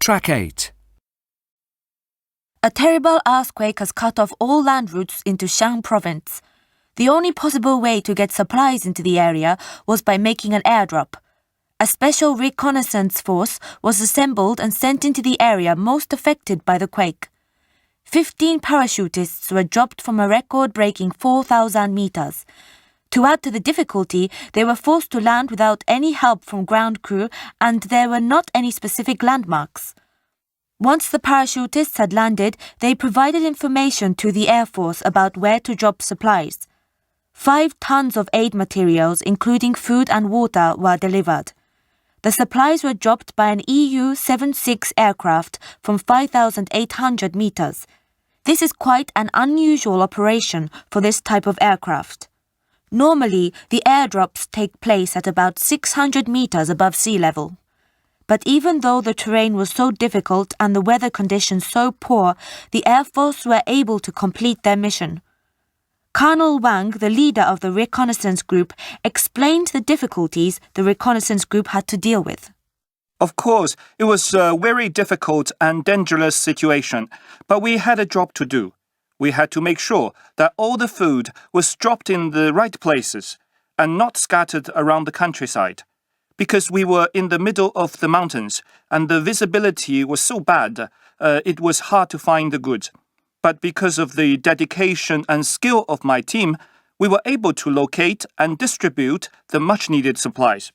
Track 8. A terrible earthquake has cut off all land routes into Xi'an province. The only possible way to get supplies into the area was by making an airdrop. A special reconnaissance force was assembled and sent into the area most affected by the quake. 15 parachutists were dropped from a record-breaking 4,000 meters. To add to the difficulty, they were forced to land without any help from ground crew, and there were not any specific landmarks. Once the parachutists had landed, they provided information to the Air Force about where to drop supplies. 5 tons of aid materials, including food and water, were delivered. The supplies were dropped by an EU-76 aircraft from 5,800 meters. This is quite an unusual operation for this type of aircraft. Normally, the airdrops take place at about 600 meters above sea level. But even though the terrain was so difficult and the weather conditions so poor, the Air Force were able to complete their mission. Colonel Wang, the leader of the reconnaissance group, explained the difficulties the reconnaissance group had to deal with. Of course, it was a very difficult and dangerous situation, but we had a job to do. We had to make sure that all the food was dropped in the right places and not scattered around the countryside. Because we were in the middle of the mountains and the visibility was so bad, it was hard to find the goods. But because of the dedication and skill of my team, we were able to locate and distribute the much-needed supplies.